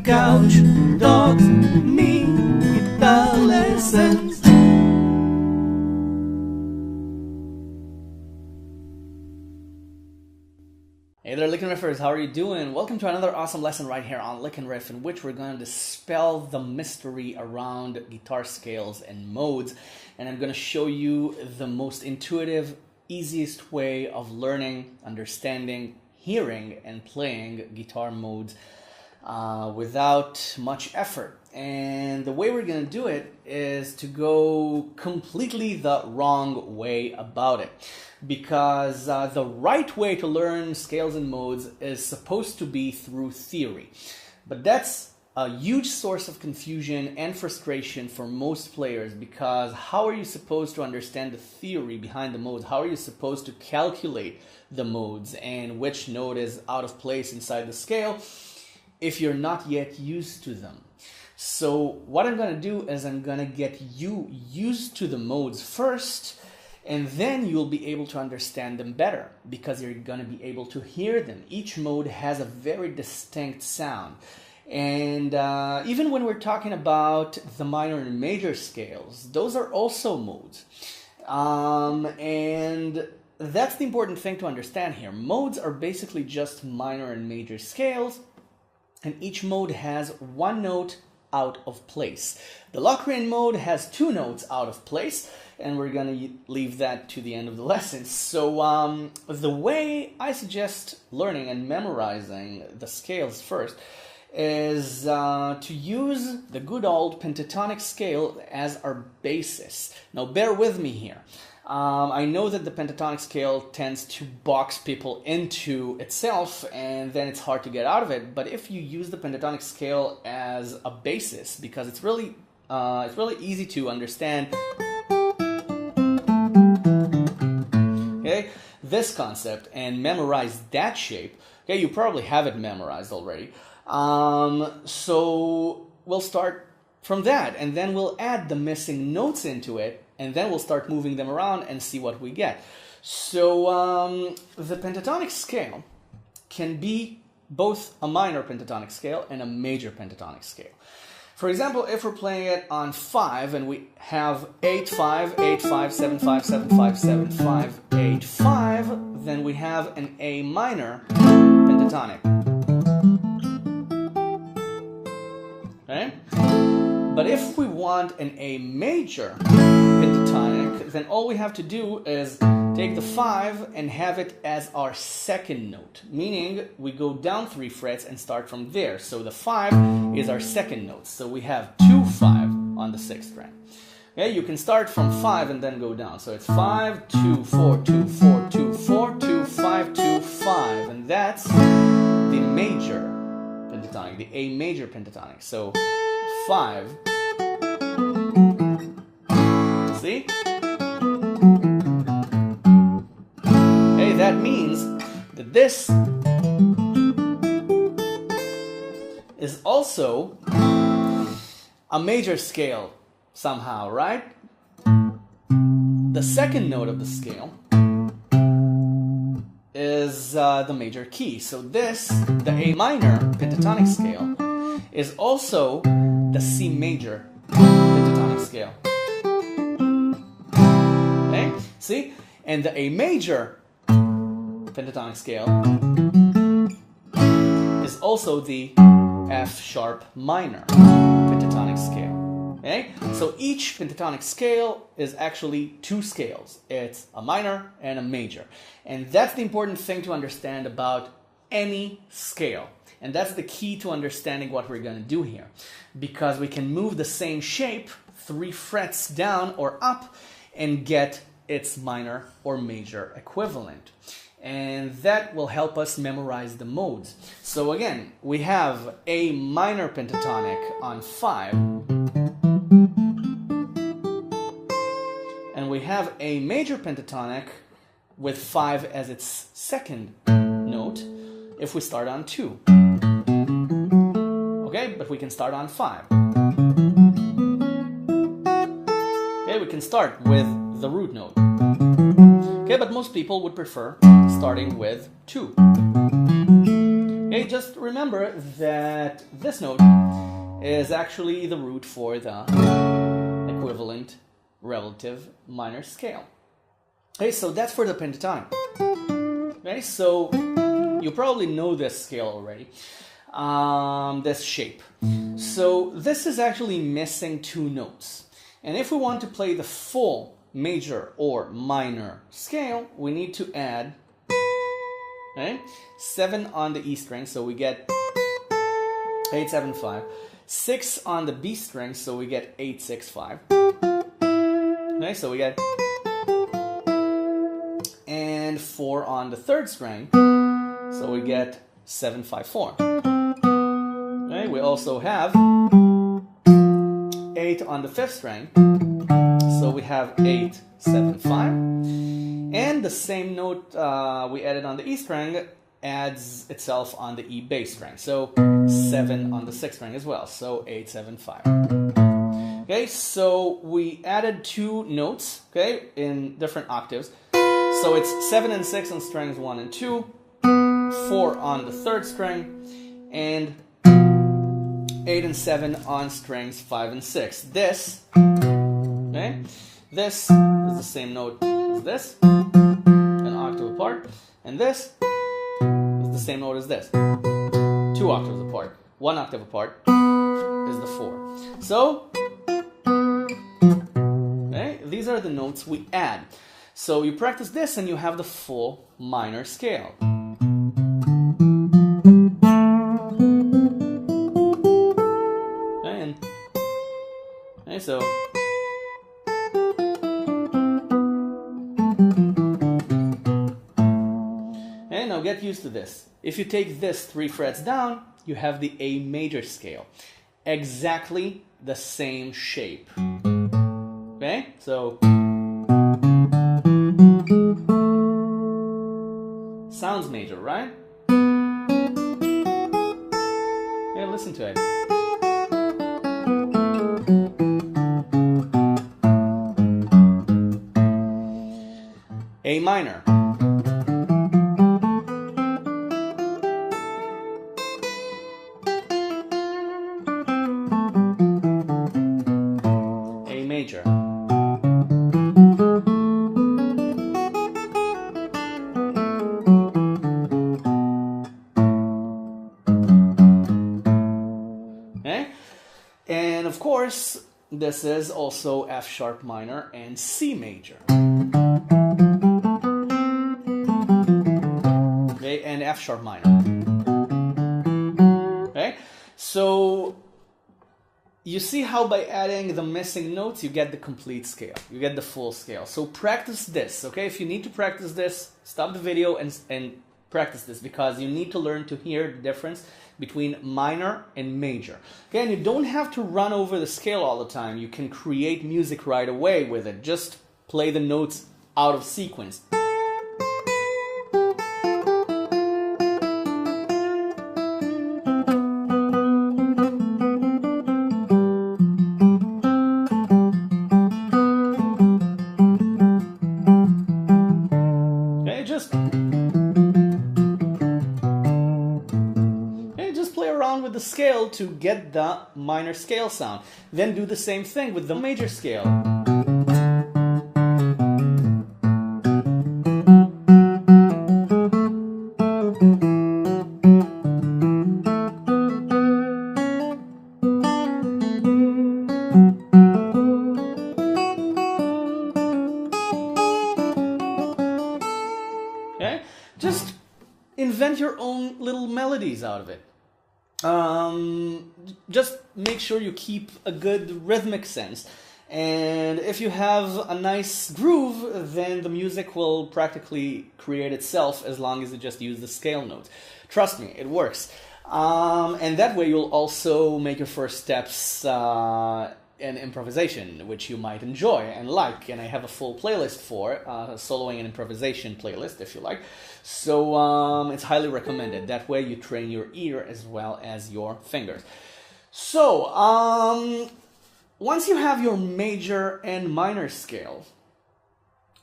Couch, dogs, me, guitar lessons. Hey there, Lick and Riffers, how are you doing? Welcome to another awesome lesson right here on Lick and Riff, in which we're going to dispel the mystery around guitar scales and modes. And I'm going to show you the most intuitive, easiest way of learning, understanding, hearing, and playing guitar modes without much effort. And the way we're going to do it is to go completely the wrong way about it. Because the right way to learn scales and modes is supposed to be through theory. But that's a huge source of confusion and frustration for most players, because how are you supposed to understand the theory behind the modes? How are you supposed to calculate the modes and which note is out of place inside the scale if you're not yet used to them? So what I'm going to do is I'm going to get you used to the modes first, and then you'll be able to understand them better because you're going to be able to hear them. Each mode has a very distinct sound. And even when we're talking about the minor and major scales, those are also modes. And that's the important thing to understand here. Modes are basically just minor and major scales, and each mode has one note out of place. The Locrian mode has two notes out of place, and we're going to leave that to the end of the lesson. So the way I suggest learning and memorizing the scales first is to use the good old pentatonic scale as our basis. Now bear with me here. I know that the pentatonic scale tends to box people into itself, and then it's hard to get out of it. But if you use the pentatonic scale as a basis, because it's really easy to understand, okay, this concept, and memorize that shape. Okay, you probably have it memorized already. So we'll start from that, and then we'll add the missing notes into it, and then we'll start moving them around and see what we get. So the pentatonic scale can be both a minor pentatonic scale and a major pentatonic scale. For example, if we're playing it on 5 and we have 8-5, 8-5, 7-5, 7-5, 7-5, 8-5, then we have an A minor pentatonic. Okay? But if we want an A major pentatonic, then all we have to do is take the 5 and have it as our second note, meaning we go down 3 frets and start from there. So the 5 is our second note. So we have 2-5 on the 6th fret. Okay, you can start from 5 and then go down. So it's 5, 2, 4, 2, 4, 2, 4, 2, 5, 2, 5. And that's the major pentatonic, the A major pentatonic. So 5. See? Okay, that means that this is also a major scale somehow, right? The second note of the scale is the major key. So this, the A minor pentatonic scale, is also the C major pentatonic scale. Okay? See? And the A major pentatonic scale is also the F sharp minor pentatonic scale. Okay? So each pentatonic scale is actually two scales. It's a minor and a major. And that's the important thing to understand about any scale. And that's the key to understanding what we're going to do here. Because we can move the same shape 3 frets down or up and get its minor or major equivalent. And that will help us memorize the modes. So again, we have A minor pentatonic on 5. And we have A major pentatonic with 5 as its second note if we start on 2. Okay, but we can start on 5. Okay, we can start with the root note. Okay, but most people would prefer starting with 2. Okay, just remember that this note is actually the root for the equivalent relative minor scale. Okay, so that's for the pentatonic. Okay, so you probably know this scale already, this shape. So this is actually missing two notes. And if we want to play the full major or minor scale, we need to add 7 on the E string, so we get 8, 7, 5. 6 on the B string, so we get 8, 6, 5. Okay, so we get, and 4 on the third string, so we get 7, 5, 4. Okay, we also have 8 on the fifth string, so we have 8, 7, 5. And the same note we added on the E string adds itself on the E bass string, so 7 on the sixth string as well, so 8, 7, 5. Okay, so we added two notes, okay, in different octaves. So it's 7 and 6 on strings 1 and 2, 4 on the third string, and 8 and 7 on strings 5 and 6. This, okay, this is the same note as this, an octave apart, and this is the same note as this, 2 octaves apart. 1 octave apart is the 4. So, okay, these are the notes we add. So you practice this and you have the full minor scale. Okay, so and now get used to this. If you take this 3 frets down, you have the A major scale. Exactly the same shape. Okay, so sounds major, right? Okay, listen to it. A minor. A major. Okay? And of course, this is also F sharp minor and C major. And F sharp minor. Okay, so you see how by adding the missing notes you get the complete scale, you get the full scale. So practice this, okay? If you need to practice this, stop the video and practice this, because you need to learn to hear the difference between minor and major. Okay, and you don't have to run over the scale all the time. You can create music right away with it. Just play the notes out of sequence. With the scale to get the minor scale sound. Then do the same thing with the major scale. Okay? Just invent your own little melodies out of it. Just make sure you keep a good rhythmic sense, and if you have a nice groove, then the music will practically create itself as long as you just use the scale notes. Trust me, it works. And that way you'll also make your first steps in improvisation, which you might enjoy and like, and I have a full playlist for soloing and improvisation playlist, if you like. So it's highly recommended. That way you train your ear as well as your fingers. So once you have your major and minor scales,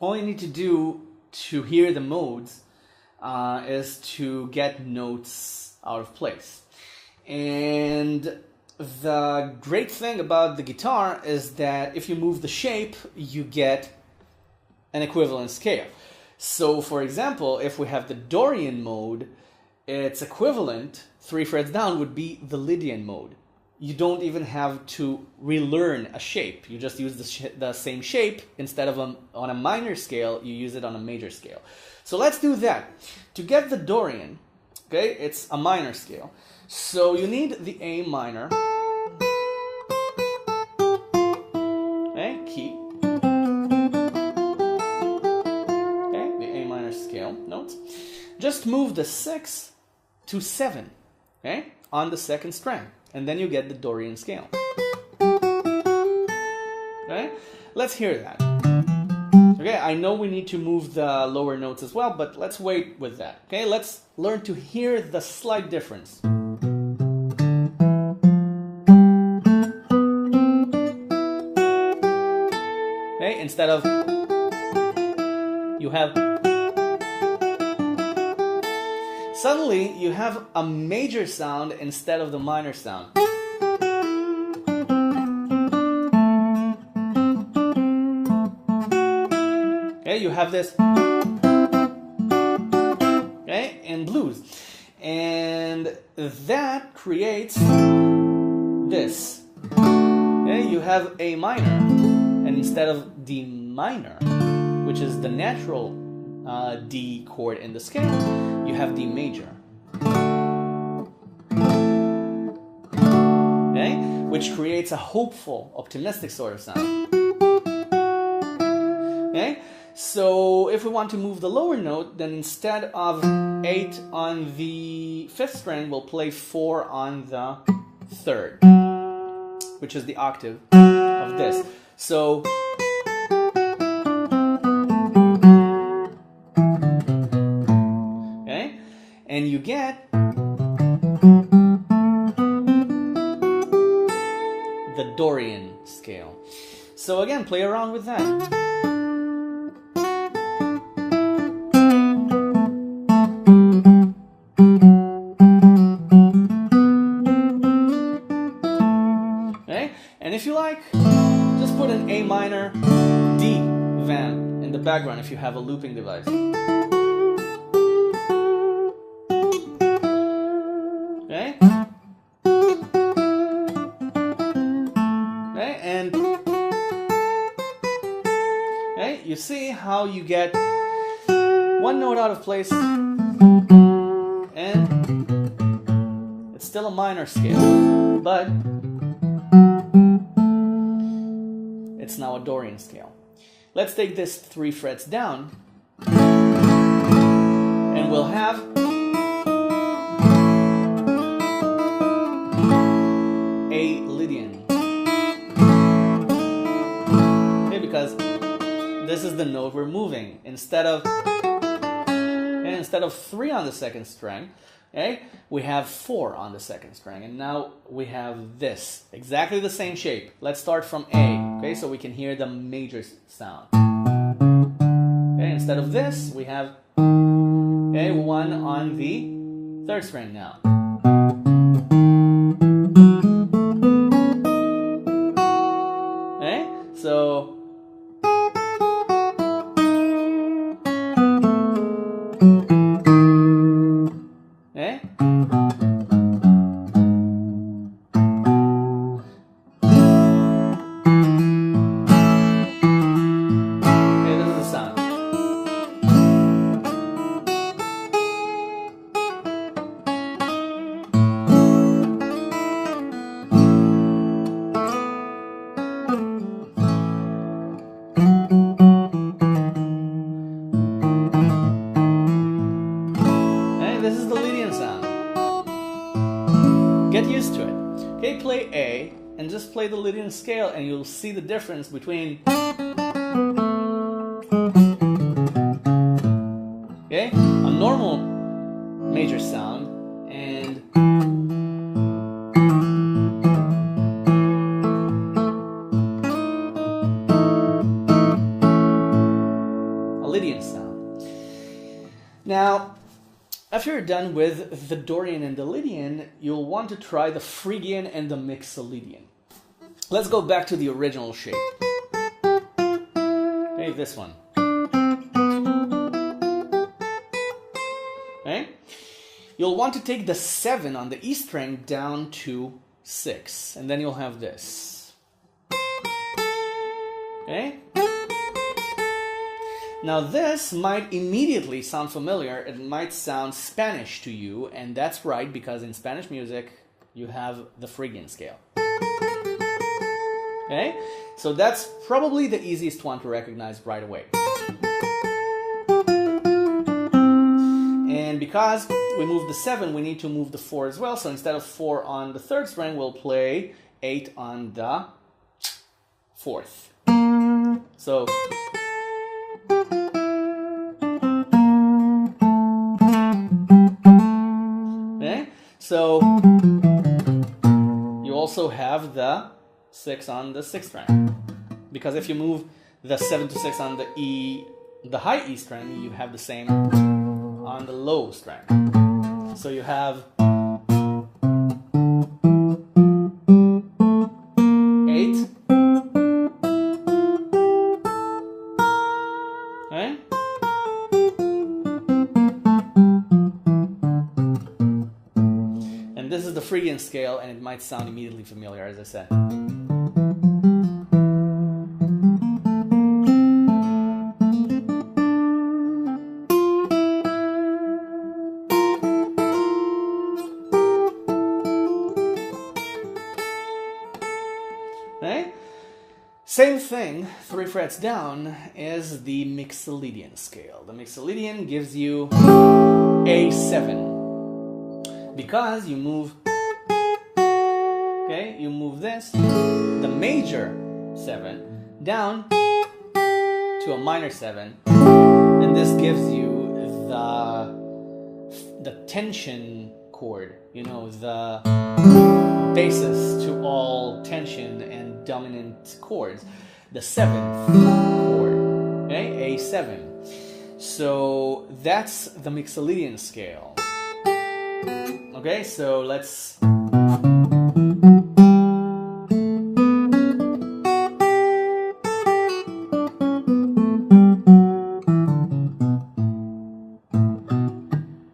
all you need to do to hear the modes is to get notes out of place. And the great thing about the guitar is that if you move the shape, you get an equivalent scale. So for example, if we have the Dorian mode, its equivalent, 3 frets down, would be the Lydian mode. You don't even have to relearn a shape. You just use the same shape. Instead of on a minor scale, you use it on a major scale. So let's do that. To get the Dorian, okay, it's a minor scale. So you need the A minor, okay, key, okay, the A minor scale notes. Just move the 6 to 7, okay, on the second string, and then you get the Dorian scale. Okay, let's hear that. Okay, I know we need to move the lower notes as well, but let's wait with that. Okay, let's learn to hear the slight difference. Okay, instead of you have, suddenly you have a major sound instead of the minor sound. Okay, you have this, okay, in blues, and that creates this. Okay, you have A minor, and instead of D minor, which is the natural D chord in the scale, you have D major. Okay, which creates a hopeful, optimistic sort of sound. Okay. So if we want to move the lower note, then instead of 8 on the 5th string, we'll play 4 on the 3rd, which is the octave of this. So okay, and you get the Dorian scale. So again, play around with that. And if you like, just put an A minor D vamp in the background if you have a looping device. Okay? Okay, and okay, you see how you get one note out of place and it's still a minor scale, but it's now a Dorian scale. Let's take this 3 frets down, and we'll have a Lydian. Okay, because this is the note we're moving. Instead of 3 on the 2nd string, okay, we have 4 on the 2nd string, and now we have this, exactly the same shape. Let's start from A, okay, so we can hear the major sound. Okay, instead of this, we have, okay, 1 on the 3rd string now. Okay, so this is the Lydian sound. Get used to it. Okay, play A and just play the Lydian scale and you'll see the difference between, okay, a normal major sound and a Lydian sound. Now, after you're you're done with the Dorian and the Lydian, you'll want to try the Phrygian and the Mixolydian. Let's go back to the original shape. Okay, this one. Okay? You'll want to take the 7 on the E string down to 6, and then you'll have this. Okay? Now this might immediately sound familiar, it might sound Spanish to you, and that's right, because in Spanish music you have the Phrygian scale. Okay? So that's probably the easiest one to recognize right away. And because we moved the 7, we need to move the 4 as well, so instead of 4 on the 3rd string, we'll play 8 on the 4th. So So you also have the 6 on the 6th string, because if you move the 7 to 6 on the E, the high E string, you have the same on the low string. So you have 8, okay? This is the Phrygian scale, and it might sound immediately familiar, as I said. Okay? Same thing, 3 frets down, is the Mixolydian scale. The Mixolydian gives you A7. Because you move, okay, you move this, the major 7, down to a minor 7, and this gives you the tension chord, you know, the basis to all tension and dominant chords, the 7th chord, okay, A7. So that's the Mixolydian scale. Okay, so let's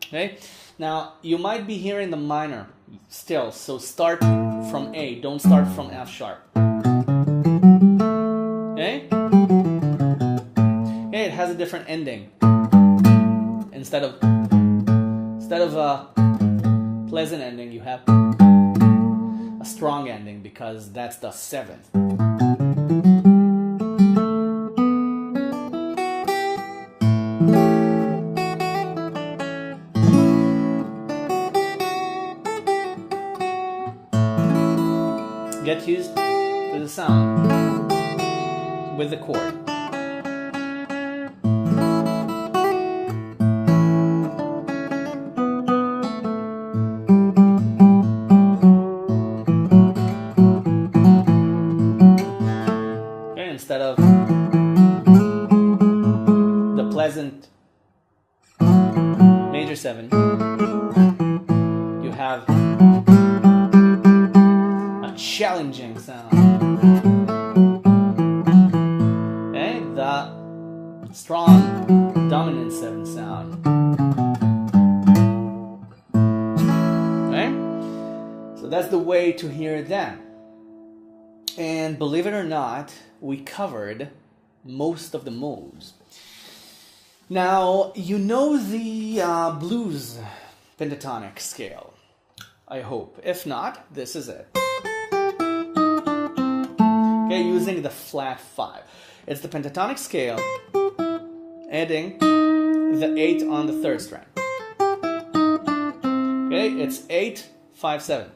okay, now you might be hearing the minor still, so start from A, don't start from F sharp. Okay? Okay, it has a different ending. Instead of a pleasant ending, you have a strong ending, because that's the 7th. Get used to the sound with the chord. Instead of the pleasant major 7, you have a challenging sound. Okay, the strong dominant 7 sound. Okay, so that's the way to hear that. And believe it or not, we covered most of the modes. Now, you know the blues pentatonic scale, I hope. If not, this is it. Okay, using the flat 5. It's the pentatonic scale, adding the 8 on the 3rd string. Okay, it's 8, 5, 7.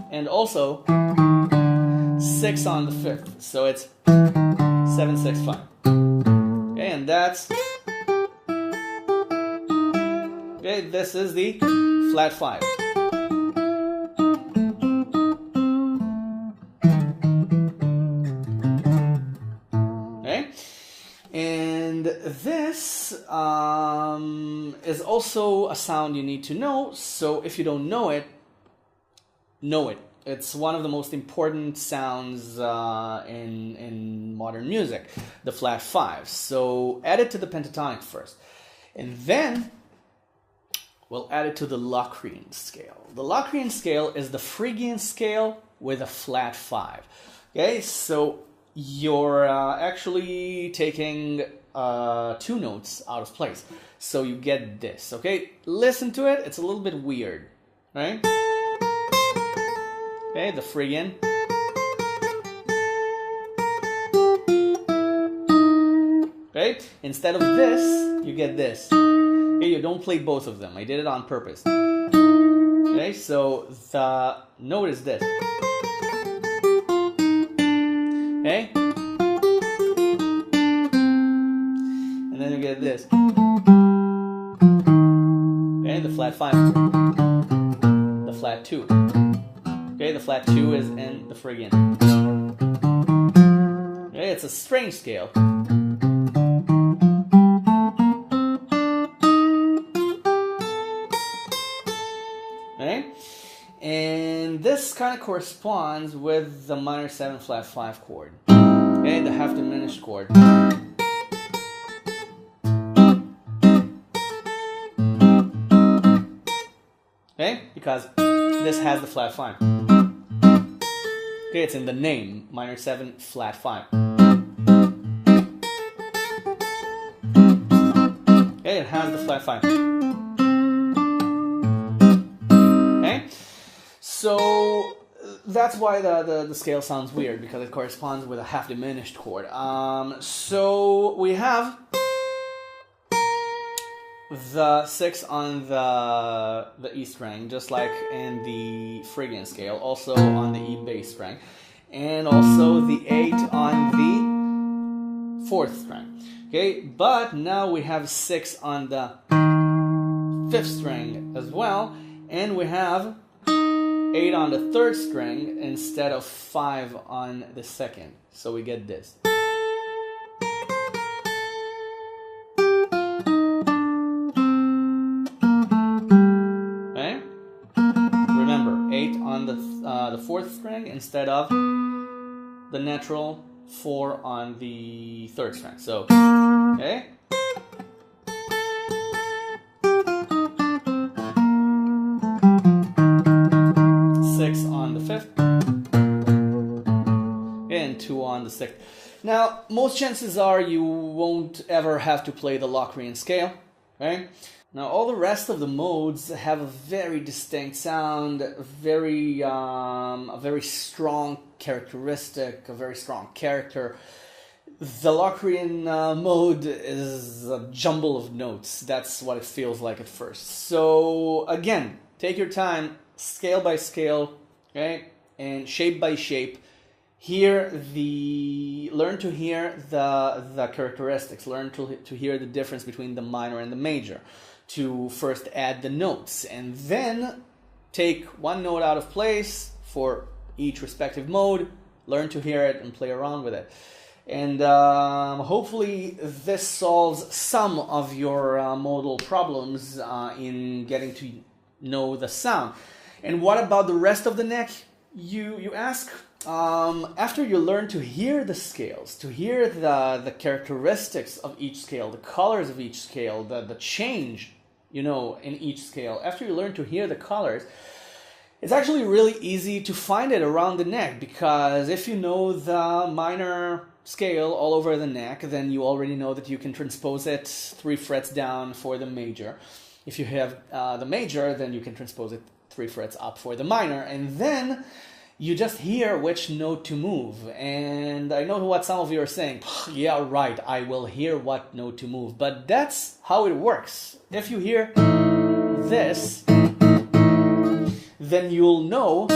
And also 6 on the 5th, so it's 7, 6, 5. Okay, and that's, okay, this is the flat 5. Okay, and this is also a sound you need to know, so if you don't know it, know it. It's one of the most important sounds in modern music, the flat 5. So add it to the pentatonic first. And then we'll add it to the Locrian scale. The Locrian scale is the Phrygian scale with a flat 5. Okay, so you're actually taking 2 notes out of place. So you get this, okay? Listen to it, it's a little bit weird, right? Okay, the Phrygian. Okay, instead of this, you get this. Okay, you don't play both of them. I did it on purpose. Okay, so the note is this. Okay? And then you get this. Okay, the flat 5. The flat 2. Okay, the flat 2 is in the Phrygian. Okay, it's a strange scale. Okay? And this kind of corresponds with the minor 7 flat 5 chord. Okay, the half diminished chord. Okay, because this has the flat 5. Okay, it's in the name, minor 7 flat 5. Okay, it has the flat 5. Okay, so that's why the scale sounds weird, because it corresponds with a half diminished chord. So we have the 6 on the E string, just like in the Phrygian scale, also on the E bass string, and also the 8 on the 4th string. Okay, but now we have 6 on the 5th string as well, and we have 8 on the 3rd string instead of 5 on the 2nd. So we get this. Okay? Remember, 8 on the 4th string instead of the natural 4 on the 3rd string. So, okay? On the 5th, and 2 on the 6th. Now, most chances are you won't ever have to play the Locrian scale, right? Now, all the rest of the modes have a very distinct sound, a very strong characteristic, a very strong character. The Locrian mode is a jumble of notes. That's what it feels like at first. So, again, take your time, scale by scale, okay, and shape by shape. Learn to hear the characteristics. Learn to hear the difference between the minor and the major. To first add the notes, and then take one note out of place for each respective mode. Learn to hear it and play around with it. And hopefully this solves some of your modal problems in getting to know the sound. And what about the rest of the neck, you ask? After you learn to hear the scales, to hear the characteristics of each scale, the colors of each scale, the change, in each scale, after you learn to hear the colors, it's actually really easy to find it around the neck, because if you know the minor scale all over the neck, then you already know that you can transpose it 3 frets down for the major. If you have the major, then you can transpose it 3 frets up for the minor, and then you just hear which note to move. And I know what some of you are saying, yeah, right, I will hear what note to move, but that's how it works. If you hear this, then you'll know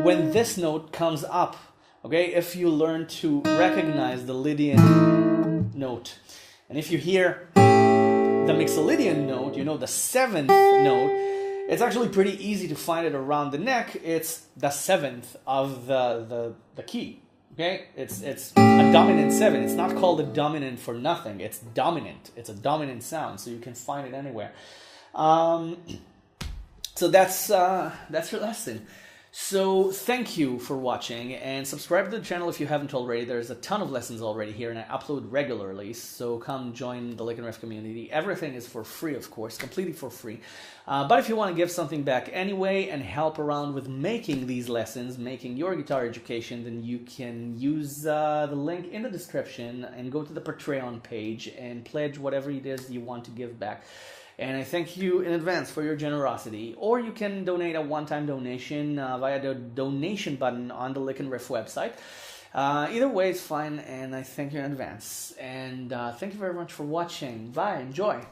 when this note comes up, okay, if you learn to recognize the Lydian note. And if you hear the Mixolydian note, the 7th note, it's actually pretty easy to find it around the neck. It's the 7th of the key, Okay, it's a dominant 7. It's not called a dominant for nothing. It's dominant. It's a dominant sound, so you can find it anywhere. So that's your lesson. So thank you for watching, and subscribe to the channel if you haven't already. There's a ton of lessons already here, and I upload regularly, so come join the Lick and Riff community. Everything is for free, of course, completely for free. But if you want to give something back anyway and help around with making these lessons, making your guitar education, then you can use the link in the description and go to the Patreon page and pledge whatever it is you want to give back. And I thank you in advance for your generosity. Or you can donate a one-time donation via the donation button on the Lick and Riff website. Either way is fine, and I thank you in advance. And thank you very much for watching. Bye. Enjoy.